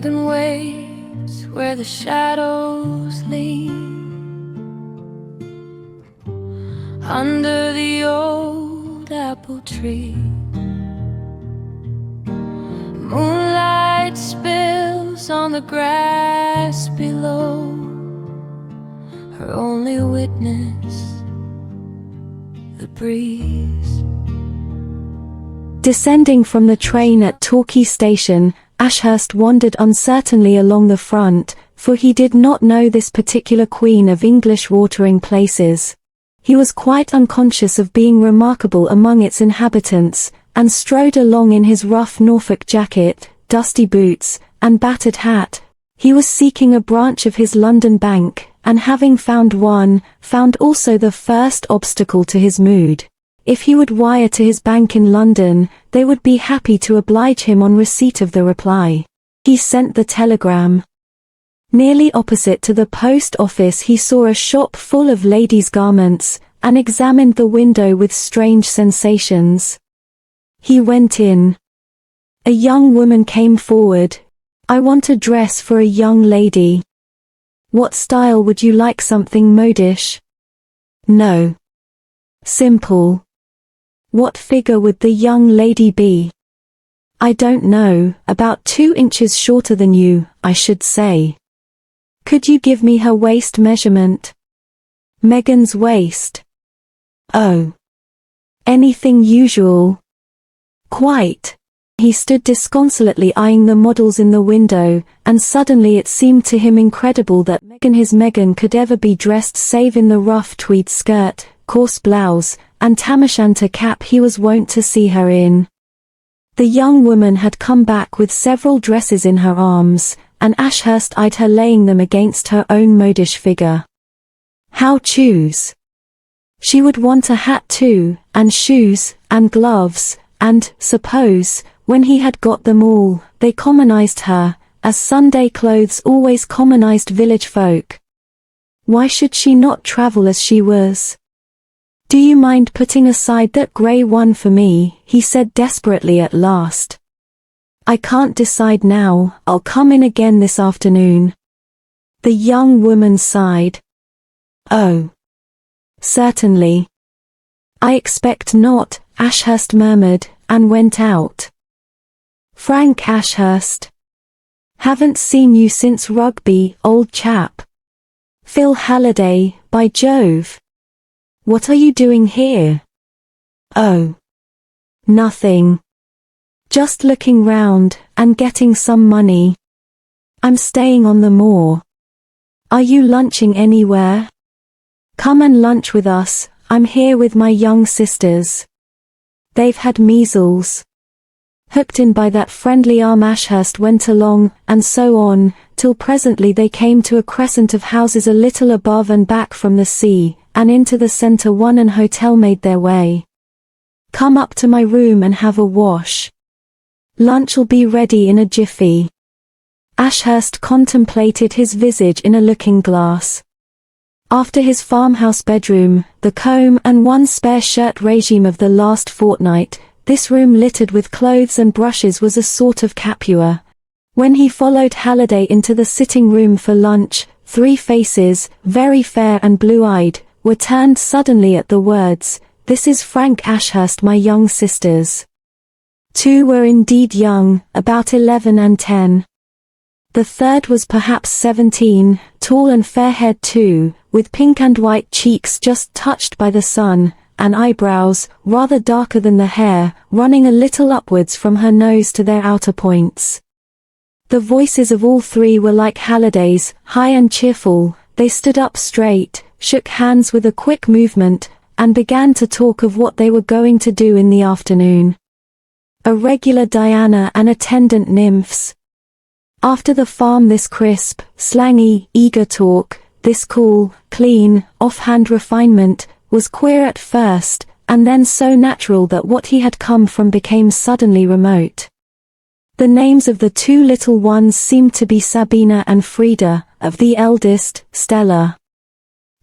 wagon waits where the shadows lean, under the old apple tree. Moonlight spills on the grass below, her only witness, the breeze. Descending from the train at Torquay Station, Ashurst wandered uncertainly along the front, for he did not know this particular queen of English watering places. He was quite unconscious of being remarkable among its inhabitants, and strode along in his rough Norfolk jacket, dusty boots, and battered hat. He was seeking a branch of his London bank, and having found one, found also the first obstacle to his mood. If he would wire to his bank in London, they would be happy to oblige him on receipt of the reply. He sent the telegram. Nearly opposite to the post office he saw a shop full of ladies' garments, and examined the window with strange sensations. He went in. A young woman came forward. "I want a dress for a young lady." "What style would you like? Something modish?" "No. Simple." "What figure would the young lady be?" "I don't know, about 2 inches shorter than you, I should say." "Could you give me her waist measurement?" "Megan's waist." "Oh. Anything usual?" "Quite." He stood disconsolately eyeing the models in the window, and suddenly it seemed to him incredible that his Megan could ever be dressed save in the rough tweed skirt, coarse blouse, and tam o' shanter cap he was wont to see her in. The young woman had come back with several dresses in her arms, and Ashurst eyed her laying them against her own modish figure. How choose? She would want a hat too, and shoes, and gloves, and, suppose, when he had got them all, they commonized her, as Sunday clothes always commonized village folk. Why should she not travel as she was? "Do you mind putting aside that grey one for me?" he said desperately at last. "I can't decide now, I'll come in again this afternoon." The young woman sighed. "Oh. Certainly." "I expect not," Ashurst murmured, and went out. "Frank Ashurst. Haven't seen you since Rugby, old chap." "Phil Halliday, by Jove. What are you doing here?" "Oh. Nothing. Just looking round, and getting some money. I'm staying on the moor." "Are you lunching anywhere?" "Come and lunch with us, I'm here with my young sisters. They've had measles." Hooked in by that friendly arm, Ashurst went along, and so on, till presently they came to a crescent of houses a little above and back from the sea, and into the centre one an hotel made their way. "Come up to my room and have a wash. Lunch'll be ready in a jiffy." Ashurst contemplated his visage in a looking-glass. After his farmhouse bedroom, the comb and one spare shirt regime of the last fortnight, this room littered with clothes and brushes was a sort of Capua. When he followed Halliday into the sitting-room for lunch, 3 faces, very fair and blue-eyed, were turned suddenly at the words, "This is Frank Ashurst, my young sisters." 2 were indeed young, about 11 and 10. The third was perhaps 17, tall and fair-haired too, with pink and white cheeks just touched by the sun, and eyebrows, rather darker than the hair, running a little upwards from her nose to their outer points. The voices of all 3 were like Halliday's, high and cheerful. They stood up straight, shook hands with a quick movement, and began to talk of what they were going to do in the afternoon. A regular Diana and attendant nymphs. After the farm, this crisp, slangy, eager talk, this cool, clean, off-hand refinement, was queer at first, and then so natural that what he had come from became suddenly remote. The names of the 2 little ones seemed to be Sabina and Frida, of the eldest, Stella.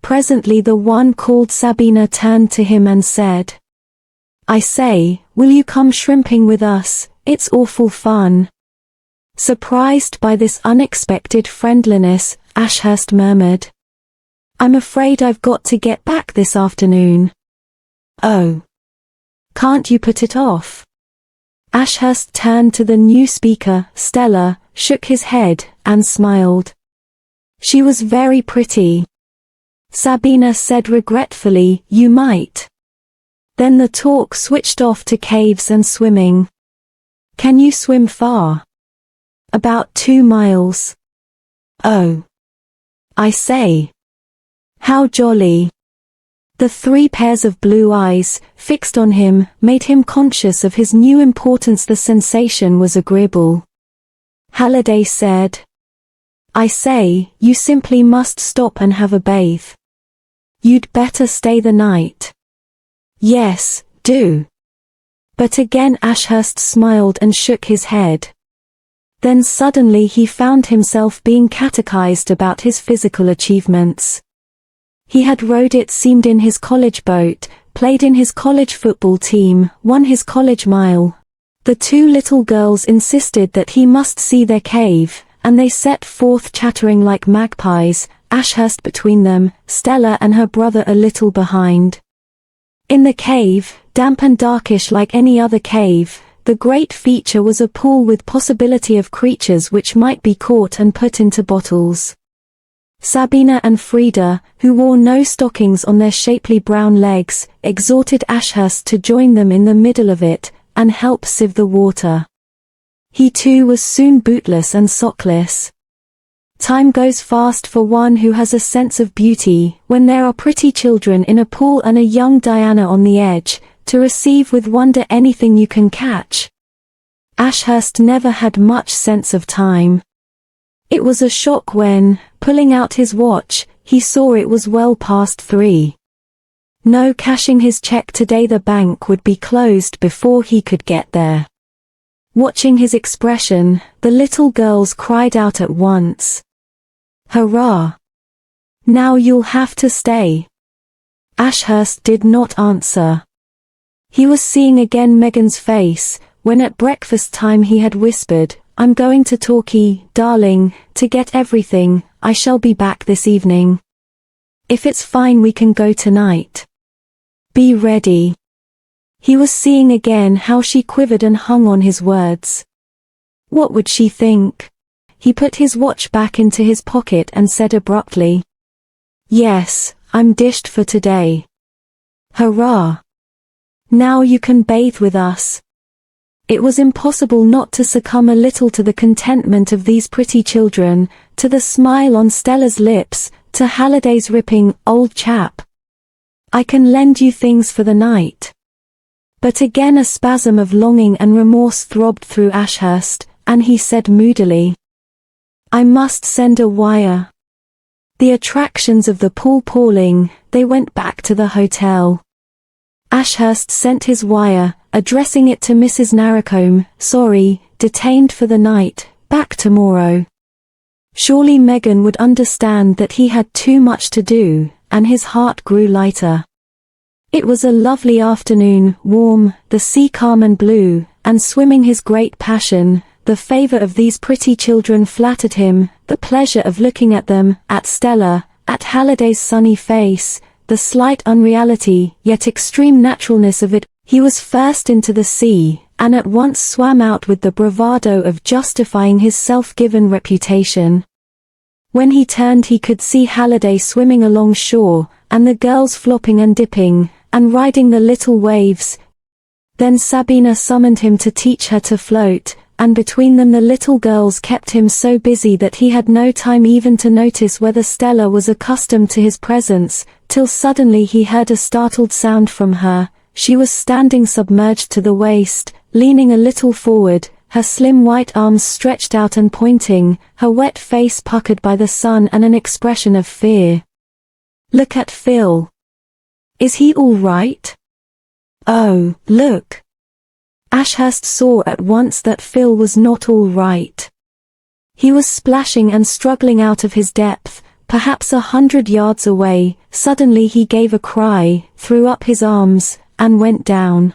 Presently the one called Sabina turned to him and said, "I say, will you come shrimping with us? It's awful fun." Surprised by this unexpected friendliness, Ashurst murmured, "I'm afraid I've got to get back this afternoon." "Oh. Can't you put it off?" Ashurst turned to the new speaker, Stella, shook his head, and smiled. She was very pretty. Sabina said regretfully, "You might." Then the talk switched off to caves and swimming. "Can you swim far?" "About 2 miles. "Oh. I say. How jolly." The 3 pairs of blue eyes, fixed on him, made him conscious of his new importance. The sensation was agreeable. Halliday said, "I say, you simply must stop and have a bathe. You'd better stay the night." "Yes, do." But again Ashurst smiled and shook his head. Then suddenly he found himself being catechized about his physical achievements. He had rowed, it seemed, in his college boat, played in his college football team, won his college mile. The 2 little girls insisted that he must see their cave, and they set forth chattering like magpies, Ashurst between them, Stella and her brother a little behind. In the cave, damp and darkish like any other cave, the great feature was a pool with possibility of creatures which might be caught and put into bottles. Sabina and Frida, who wore no stockings on their shapely brown legs, exhorted Ashurst to join them in the middle of it, and help sieve the water. He too was soon bootless and sockless. Time goes fast for one who has a sense of beauty, when there are pretty children in a pool and a young Diana on the edge, to receive with wonder anything you can catch. Ashurst never had much sense of time. It was a shock when, pulling out his watch, he saw it was well past 3. No cashing his check today, the bank would be closed before he could get there. Watching his expression, the little girls cried out at once, "Hurrah! Now you'll have to stay." Ashurst did not answer. He was seeing again Megan's face, when at breakfast time he had whispered, "I'm going to Torquay, darling, to get everything. I shall be back this evening. If it's fine we can go tonight. Be ready." He was seeing again how she quivered and hung on his words. What would she think? He put his watch back into his pocket and said abruptly, "Yes, I'm dished for today. Hurrah! Now you can bathe with us." It was impossible not to succumb a little to the contentment of these pretty children, to the smile on Stella's lips, to Halliday's ripping, "Old chap, I can lend you things for the night." But again a spasm of longing and remorse throbbed through Ashurst, and he said moodily, "I must send a wire." The attractions of the pool palling, they went back to the hotel. Ashurst sent his wire, addressing it to Mrs. Narration, "Sorry, detained for the night, back tomorrow." Surely Megan would understand that he had too much to do, and his heart grew lighter. It was a lovely afternoon, warm, the sea calm and blue, and swimming his great passion. The favor of these pretty children flattered him, the pleasure of looking at them, at Stella, at Halliday's sunny face, the slight unreality, yet extreme naturalness of it. He was first into the sea, and at once swam out with the bravado of justifying his self-given reputation. When he turned he could see Halliday swimming along shore, and the girls flopping and dipping, and riding the little waves. Then Sabina summoned him to teach her to float, and between them the little girls kept him so busy that he had no time even to notice whether Stella was accustomed to his presence, till suddenly he heard a startled sound from her. She was standing submerged to the waist, leaning a little forward, her slim white arms stretched out and pointing, her wet face puckered by the sun and an expression of fear. "Look at Phil. Is he all right? Oh, look." Ashurst saw at once that Phil was not all right. He was splashing and struggling out of his depth, perhaps 100 yards away. Suddenly he gave a cry, threw up his arms, and went down.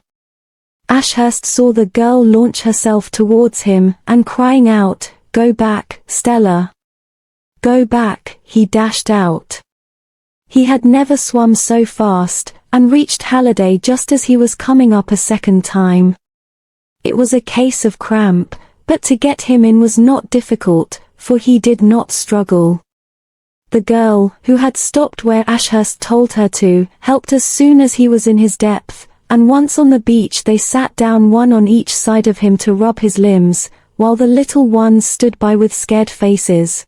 Ashurst saw the girl launch herself towards him, and crying out, "Go back, Stella! Go back," he dashed out. He had never swum so fast, and reached Halliday just as he was coming up a second time. It was a case of cramp, but to get him in was not difficult, for he did not struggle. The girl, who had stopped where Ashurst told her to, helped as soon as he was in his depth, and once on the beach they sat down one on each side of him to rub his limbs, while the little ones stood by with scared faces.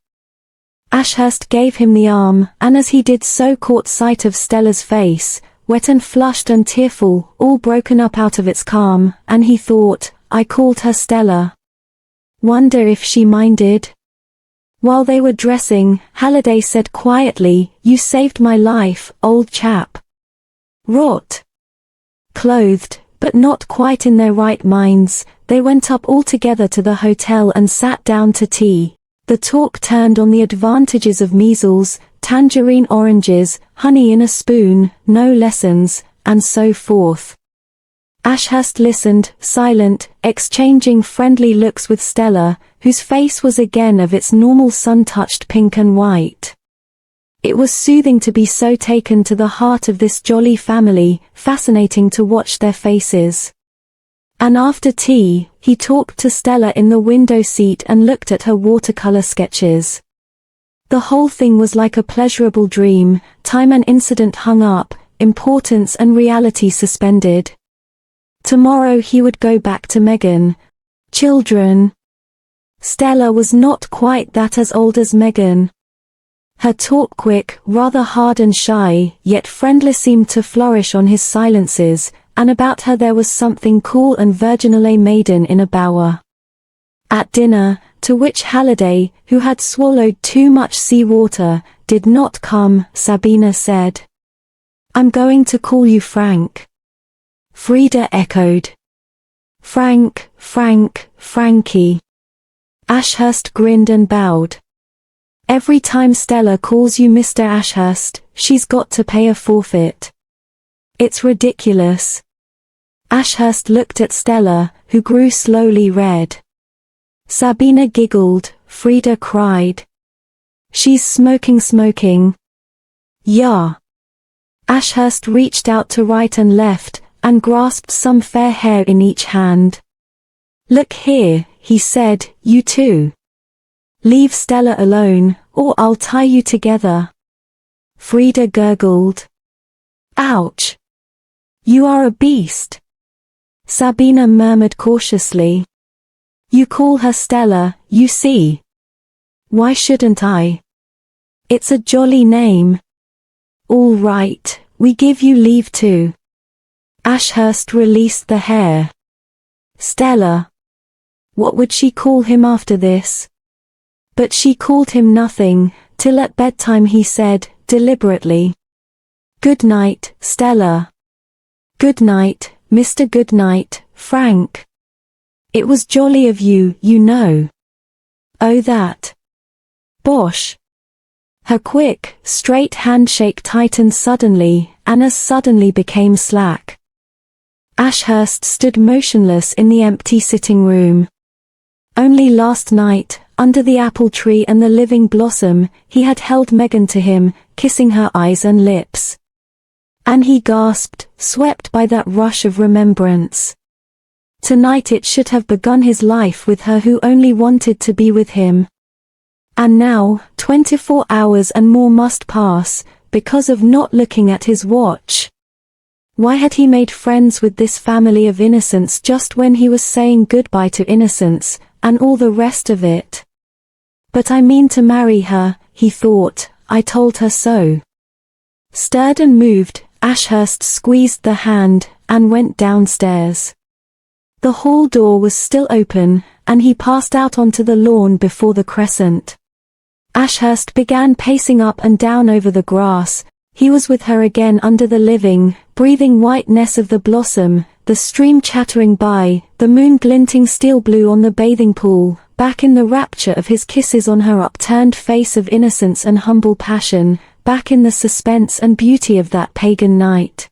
Ashurst gave him the arm, and as he did so caught sight of Stella's face, wet and flushed and tearful, all broken up out of its calm, and he thought, "I called her Stella. Wonder if she minded?" While they were dressing, Halliday said quietly, "You saved my life, old chap." Rot. Clothed, but not quite in their right minds, they went up all together to the hotel and sat down to tea. The talk turned on the advantages of measles, tangerine oranges, honey in a spoon, no lessons, and so forth. Ashurst listened, silent, exchanging friendly looks with Stella, whose face was again of its normal sun-touched pink and white. It was soothing to be so taken to the heart of this jolly family, fascinating to watch their faces. And after tea, he talked to Stella in the window seat and looked at her watercolor sketches. The whole thing was like a pleasurable dream, time and incident hung up, importance and reality suspended. Tomorrow he would go back to Megan. Children. Stella was not quite that as old as Megan. Her talk quick, rather hard and shy, yet friendless seemed to flourish on his silences, and about her there was something cool and virginal, a maiden in a bower. At dinner, to which Halliday, who had swallowed too much sea water, did not come, Sabina said, "I'm going to call you Frank." Frida echoed. "Frank, Frank, Frankie." Ashurst grinned and bowed. "Every time Stella calls you Mr. Ashurst, she's got to pay a forfeit. It's ridiculous." Ashurst looked at Stella, who grew slowly red. Sabina giggled, Frida cried. "She's smoking." "Yeah." Ashurst reached out to right and left, and grasped some fair hair in each hand. "Look here," he said, "you two. Leave Stella alone, or I'll tie you together." Frida gurgled. "Ouch. You are a beast." Sabina murmured cautiously. "You call her Stella, you see. Why shouldn't I? It's a jolly name." "All right, we give you leave to." Ashurst released the hair. Stella. What would she call him after this? But she called him nothing, till at bedtime he said, deliberately, "Good night, Stella." "Good night, Mr. Goodnight, Frank. It was jolly of you, you know." "Oh that. Bosh." Her quick, straight handshake tightened suddenly, and as suddenly became slack. Ashurst stood motionless in the empty sitting room. Only last night, under the apple tree and the living blossom, he had held Megan to him, kissing her eyes and lips. And he gasped, swept by that rush of remembrance. Tonight it should have begun his life with her who only wanted to be with him. And now, 24 hours and more must pass, because of not looking at his watch. Why had he made friends with this family of innocence just when he was saying goodbye to innocence, and all the rest of it? "But I mean to marry her," he thought, "I told her so." Stirred and moved, Ashurst squeezed the hand, and went downstairs. The hall door was still open, and he passed out onto the lawn before the crescent. Ashurst began pacing up and down over the grass. He was with her again under the living, breathing whiteness of the blossom, the stream chattering by, the moon glinting steel blue on the bathing pool, back in the rapture of his kisses on her upturned face of innocence and humble passion, back in the suspense and beauty of that pagan night.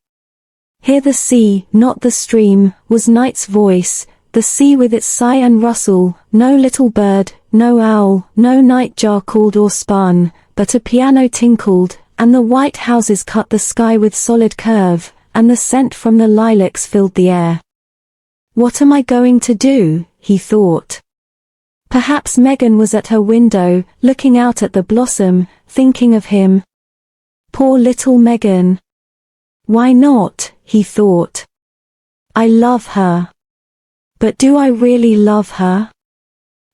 Hear the sea, not the stream, was night's voice, the sea with its sigh and rustle, no little bird, no owl, no nightjar called or spun, but a piano tinkled, and the white houses cut the sky with solid curve, and the scent from the lilacs filled the air. What am I going to do? He thought. Perhaps Megan was at her window, looking out at the blossom, thinking of him. Poor little Megan. Why not? He thought. I love her. But do I really love her?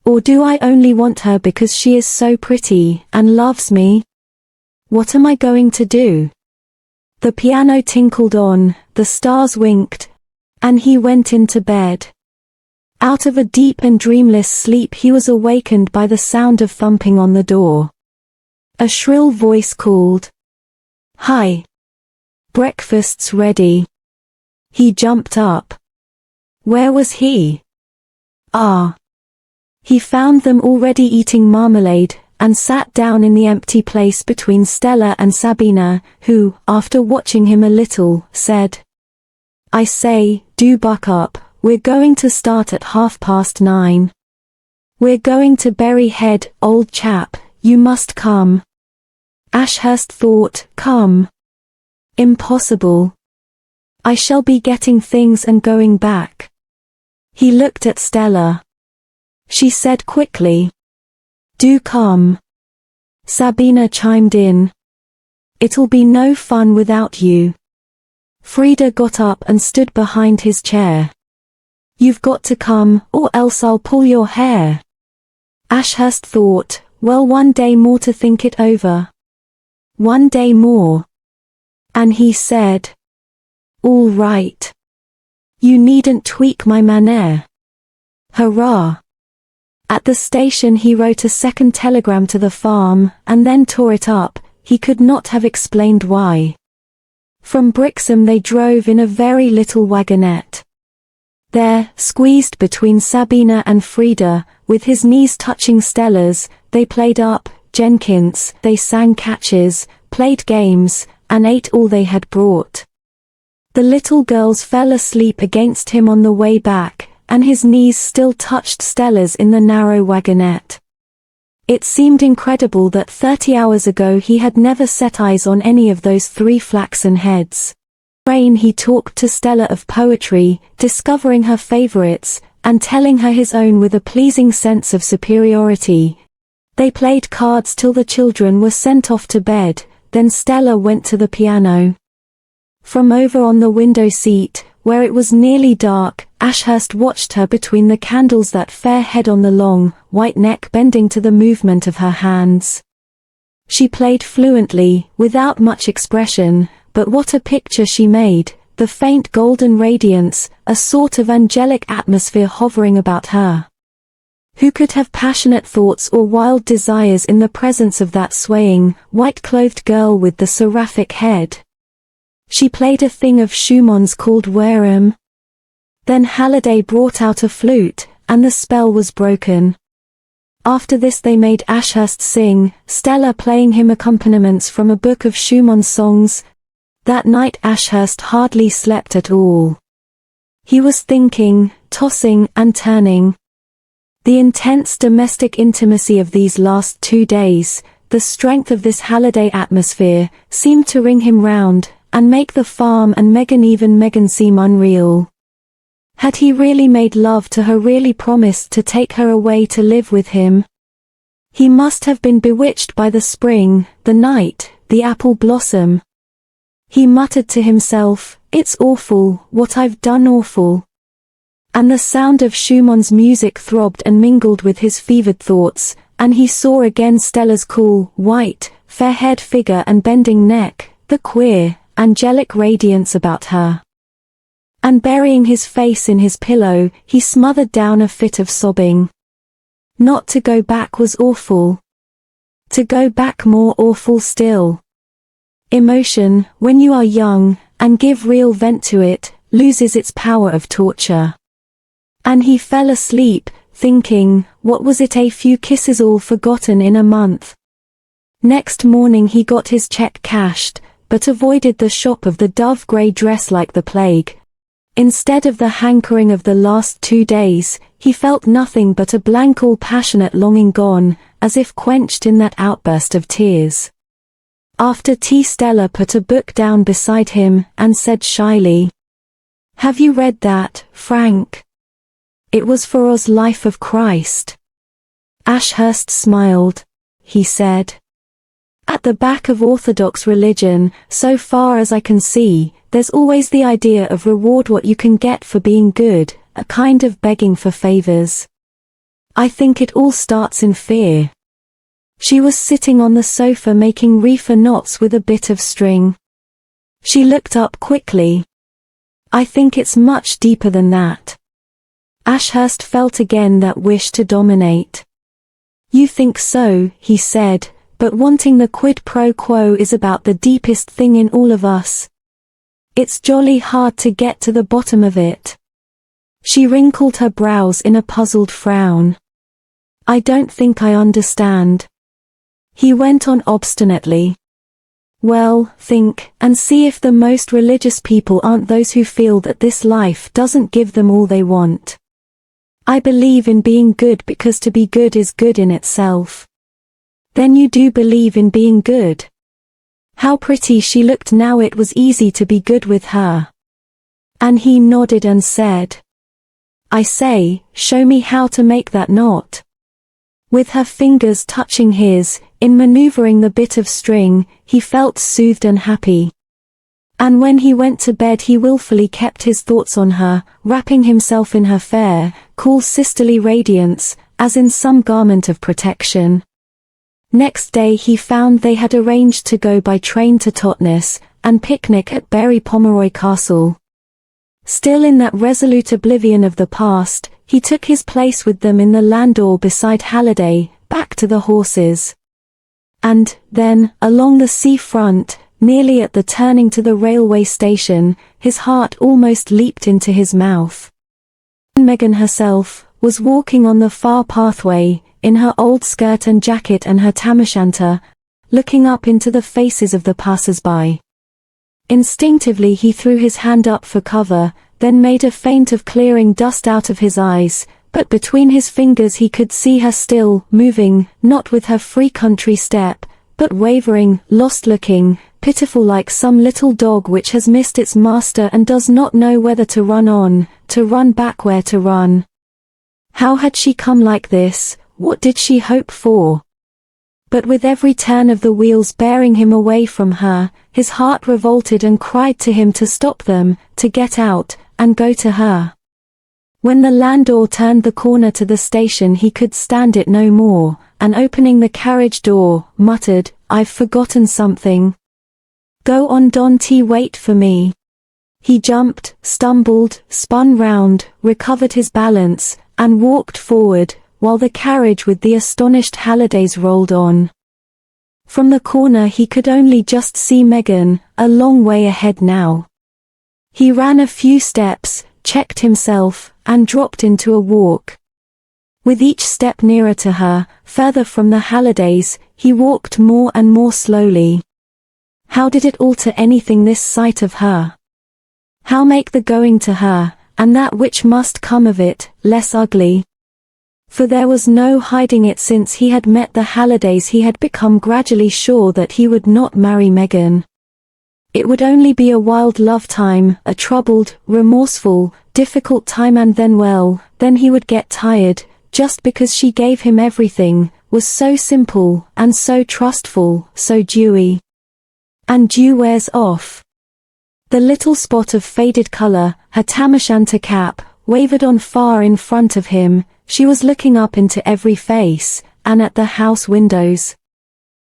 Or do I only want her because she is so pretty, and loves me? What am I going to do? The piano tinkled on, the stars winked, and he went into bed. Out of a deep and dreamless sleep he was awakened by the sound of thumping on the door. A shrill voice called, "Hi. Breakfast's ready." He jumped up. Where was he? He found them already eating marmalade, and sat down in the empty place between Stella and Sabina, who, after watching him a little, said, I say, do buck up, we're going to start at 9:30. We're going to Berry Head, old chap, you must come. Ashurst thought, come. Impossible. I shall be getting things and going back. He looked at Stella. She said quickly, do come. Sabina chimed in. It'll be no fun without you. Frida got up and stood behind his chair. You've got to come, or else I'll pull your hair. Ashurst thought, well, one day more to think it over. One day more. And he said, all right. You needn't tweak my manner. Hurrah. At the station he wrote a second telegram to the farm, and then tore it up. He could not have explained why. From Brixham they drove in a very little wagonette. There, squeezed between Sabina and Frida, with his knees touching Stella's, they played up Jenkins, they sang catches, played games, and ate all they had brought. The little girls fell asleep against him on the way back, and his knees still touched Stella's in the narrow wagonette. It seemed incredible that 30 hours ago he had never set eyes on any of those three flaxen heads. In he talked to Stella of poetry, discovering her favorites, and telling her his own with a pleasing sense of superiority. They played cards till the children were sent off to bed, then Stella went to the piano. From over on the window seat, where it was nearly dark, Ashurst watched her between the candles, that fair head on the long, white neck bending to the movement of her hands. She played fluently, without much expression, but what a picture she made, the faint golden radiance, a sort of angelic atmosphere hovering about her. Who could have passionate thoughts or wild desires in the presence of that swaying, white-clothed girl with the seraphic head? She played a thing of Schumann's called Wareham. Then Halliday brought out a flute, and the spell was broken. After this they made Ashurst sing, Stella playing him accompaniments from a book of Schumann's songs. That night Ashurst hardly slept at all. He was thinking, tossing and turning. The intense domestic intimacy of these last 2 days, the strength of this Halliday atmosphere, seemed to ring him round, and make the farm and Megan seem unreal. Had he really made love to her, really promised to take her away to live with him? He must have been bewitched by the spring, the night, the apple blossom. He muttered to himself, it's awful, what I've done, awful. And the sound of Schumann's music throbbed and mingled with his fevered thoughts, and he saw again Stella's cool, white, fair-haired figure and bending neck, the queer, angelic radiance about her. And burying his face in his pillow, he smothered down a fit of sobbing. Not to go back was awful. To go back more awful still. Emotion, when you are young, and give real vent to it, loses its power of torture. And he fell asleep, thinking, what was it, a few kisses all forgotten in a month? Next morning he got his check cashed, but avoided the shop of the dove-grey dress like the plague. Instead of the hankering of the last 2 days, he felt nothing but a blank all-passionate longing gone, as if quenched in that outburst of tears. After tea Stella put a book down beside him, and said shyly, "Have you read that, Frank? It was for Oz Life of Christ." Ashurst smiled. He said, "At the back of Orthodox religion, so far as I can see, there's always the idea of reward what you can get for being good, a kind of begging for favors. I think it all starts in fear." She was sitting on the sofa making reefer knots with a bit of string. She looked up quickly. "I think it's much deeper than that." Ashurst felt again that wish to dominate. "You think so," he said, "but wanting the quid pro quo is about the deepest thing in all of us. It's jolly hard to get to the bottom of it." She wrinkled her brows in a puzzled frown. "I don't think I understand." He went on obstinately. "Well, think, and see if the most religious people aren't those who feel that this life doesn't give them all they want. I believe in being good because to be good is good in itself." "Then you do believe in being good?" How pretty she looked now. It was easy to be good with her. And he nodded and said, "I say, show me how to make that knot." With her fingers touching his, in maneuvering the bit of string, he felt soothed and happy. And when he went to bed he willfully kept his thoughts on her, wrapping himself in her fair, cool sisterly radiance, as in some garment of protection. Next day he found they had arranged to go by train to Totnes, and picnic at Berry Pomeroy Castle. Still in that resolute oblivion of the past, he took his place with them in the landau beside Halliday, back to the horses. And, then, along the sea front, nearly at the turning to the railway station, his heart almost leaped into his mouth. Megan herself was walking on the far pathway, in her old skirt and jacket and her tam o' shanter, looking up into the faces of the passers-by. Instinctively he threw his hand up for cover, then made a feint of clearing dust out of his eyes, but between his fingers he could see her still moving, not with her free country step, but wavering, lost-looking, pitiful like some little dog which has missed its master and does not know whether to run on, to run back, where to run. How had she come like this? What did she hope for? But with every turn of the wheels bearing him away from her, his heart revolted and cried to him to stop them, to get out, and go to her. When the landau turned the corner to the station he could stand it no more, and opening the carriage door, muttered, "I've forgotten something. Go on, don't wait for me." He jumped, stumbled, spun round, recovered his balance, and walked forward, while the carriage with the astonished Hallidays rolled on. From the corner he could only just see Megan, a long way ahead now. He ran a few steps, checked himself, and dropped into a walk. With each step nearer to her, further from the Hallidays, he walked more and more slowly. How did it alter anything, this sight of her? How make the going to her, and that which must come of it, less ugly? For there was no hiding it, since he had met the Hallidays he had become gradually sure that he would not marry Megan. It would only be a wild love time, a troubled, remorseful, difficult time, and then he would get tired, just because she gave him everything, was so simple, and so trustful, so dewy. And dew wears off. The little spot of faded color, her tam o' shanter cap, wavered on far in front of him. She was looking up into every face, and at the house windows.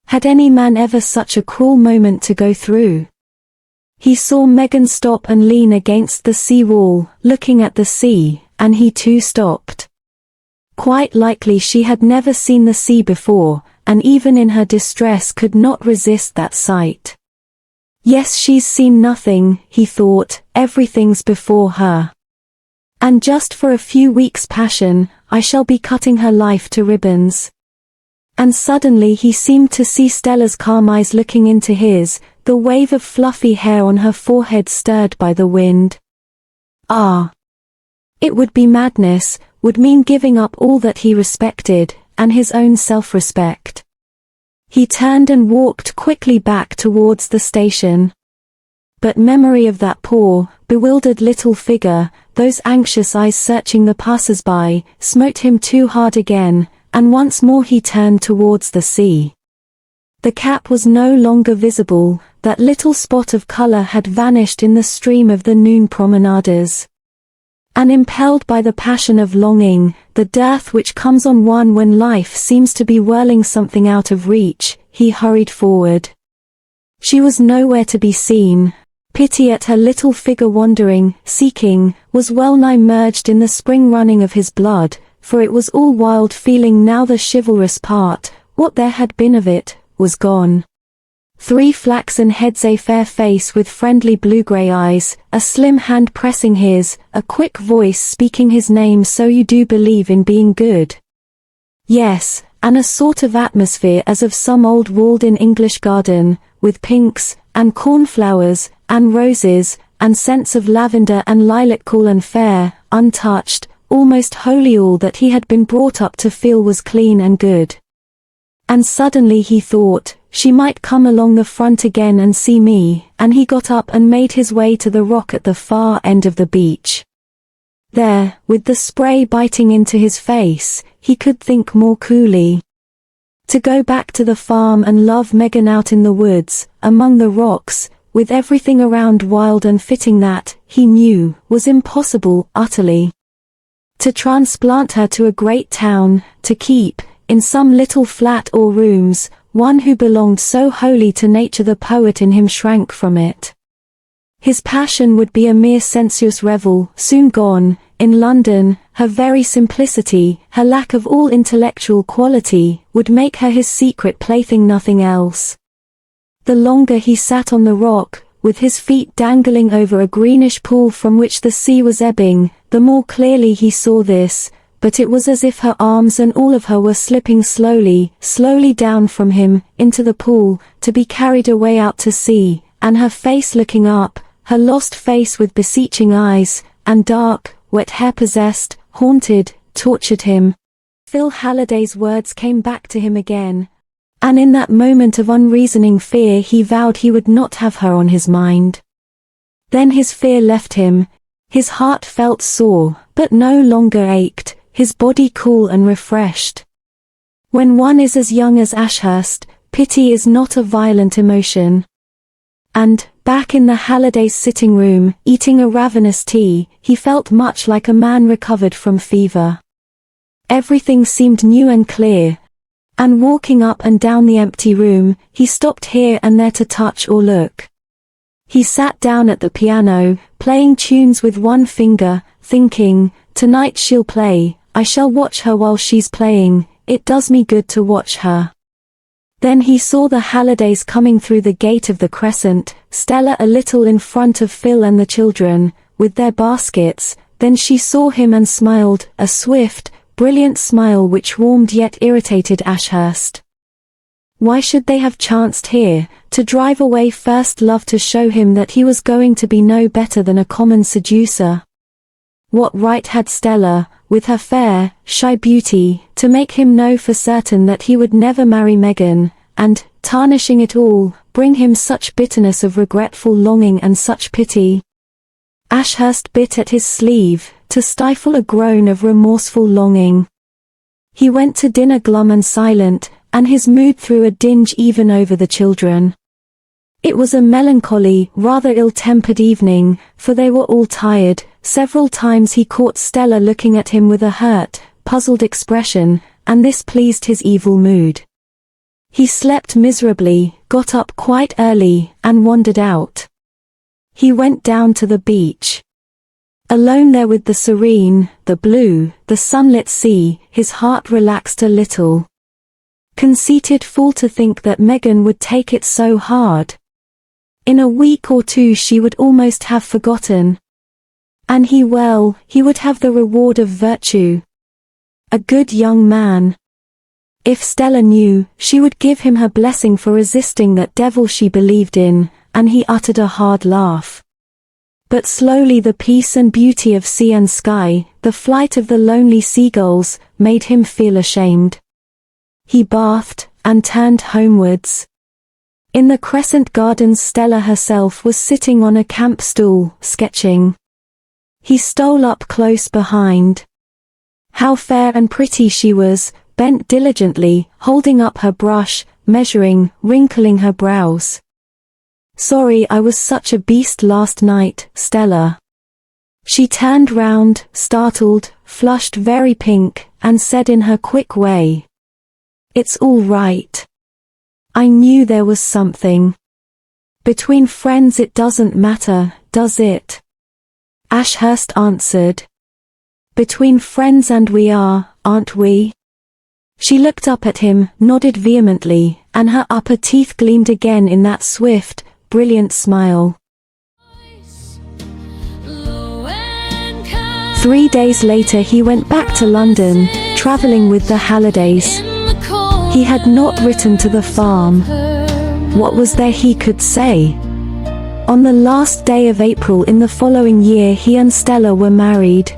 Had any man ever such a cruel moment to go through? He saw Megan stop and lean against the sea wall, looking at the sea, and he too stopped. Quite likely she had never seen the sea before, and even in her distress could not resist that sight. Yes, she's seen nothing, he thought, everything's before her. And just for a few weeks' passion, I shall be cutting her life to ribbons. And suddenly he seemed to see Stella's calm eyes looking into his, the wave of fluffy hair on her forehead stirred by the wind. Ah! It would be madness, would mean giving up all that he respected, and his own self-respect. He turned and walked quickly back towards the station. But memory of that poor, bewildered little figure, those anxious eyes searching the passers-by, smote him too hard again, and once more he turned towards the sea. The cap was no longer visible, that little spot of color had vanished in the stream of the noon promenaders. And impelled by the passion of longing, the dearth which comes on one when life seems to be whirling something out of reach, he hurried forward. She was nowhere to be seen. Pity at her little figure wandering, seeking, was well-nigh merged in the spring running of his blood, for it was all wild feeling now. The chivalrous part, what there had been of it, was gone. 3 flaxen heads, a fair face with friendly blue-grey eyes, a slim hand pressing his, a quick voice speaking his name. So you do believe in being good? Yes, and a sort of atmosphere as of some old walled-in English garden, with pinks, and cornflowers, and roses, and scents of lavender and lilac, cool and fair, untouched, almost holy. All that he had been brought up to feel was clean and good. And suddenly he thought, she might come along the front again and see me, and he got up and made his way to the rock at the far end of the beach. There, with the spray biting into his face, he could think more coolly. To go back to the farm and love Megan out in the woods, among the rocks, with everything around wild and fitting, that, he knew, was impossible, utterly. To transplant her to a great town, to keep, in some little flat or rooms, one who belonged so wholly to nature. The poet in him shrank from it. His passion would be a mere sensuous revel, soon gone. In London, her very simplicity, her lack of all intellectual quality, would make her his secret plaything, nothing else. The longer he sat on the rock, with his feet dangling over a greenish pool from which the sea was ebbing, the more clearly he saw this, but it was as if her arms and all of her were slipping slowly, slowly down from him, into the pool, to be carried away out to sea, and her face looking up, her lost face with beseeching eyes, and dark, wet hair possessed, haunted, tortured him. Phil Halliday's words came back to him again, and in that moment of unreasoning fear he vowed he would not have her on his mind. Then his fear left him, his heart felt sore, but no longer ached, his body cool and refreshed. When one is as young as Ashurst, pity is not a violent emotion. And, back in the Hallidays' sitting room, eating a ravenous tea, he felt much like a man recovered from fever. Everything seemed new and clear. And walking up and down the empty room, he stopped here and there to touch or look. He sat down at the piano, playing tunes with one finger, thinking, tonight she'll play, I shall watch her while she's playing, it does me good to watch her. Then he saw the Hallidays coming through the gate of the Crescent, Stella a little in front of Phil and the children, with their baskets. Then she saw him and smiled, a swift, brilliant smile which warmed yet irritated Ashurst. Why should they have chanced here, to drive away first love, to show him that he was going to be no better than a common seducer? What right had Stella, with her fair, shy beauty, to make him know for certain that he would never marry Megan, and, tarnishing it all, bring him such bitterness of regretful longing and such pity? Ashurst bit at his sleeve, to stifle a groan of remorseful longing. He went to dinner glum and silent, and his mood threw a dinge even over the children. It was a melancholy, rather ill-tempered evening, for they were all tired. Several times he caught Stella looking at him with a hurt, puzzled expression, and this pleased his evil mood. He slept miserably, got up quite early, and wandered out. He went down to the beach. Alone there with the serene, the blue, the sunlit sea, his heart relaxed a little. Conceited fool to think that Megan would take it so hard. In a week or two she would almost have forgotten. And he would have the reward of virtue. A good young man. If Stella knew, she would give him her blessing for resisting that devil she believed in, and he uttered a hard laugh. But slowly the peace and beauty of sea and sky, the flight of the lonely seagulls, made him feel ashamed. He bathed, and turned homewards. In the Crescent Gardens Stella herself was sitting on a camp stool, sketching. He stole up close behind. How fair and pretty she was, bent diligently, holding up her brush, measuring, wrinkling her brows. "Sorry I was such a beast last night, Stella." She turned round, startled, flushed very pink, and said in her quick way, "It's all right. I knew there was something. Between friends it doesn't matter, does it?" Ashurst answered. "Between friends and we are, aren't we?" She looked up at him, nodded vehemently, and her upper teeth gleamed again in that swift, brilliant smile. 3 days later he went back to London, travelling with the Hallidays. He had not written to the farm. What was there he could say? On the last day of April in the following year he and Stella were married.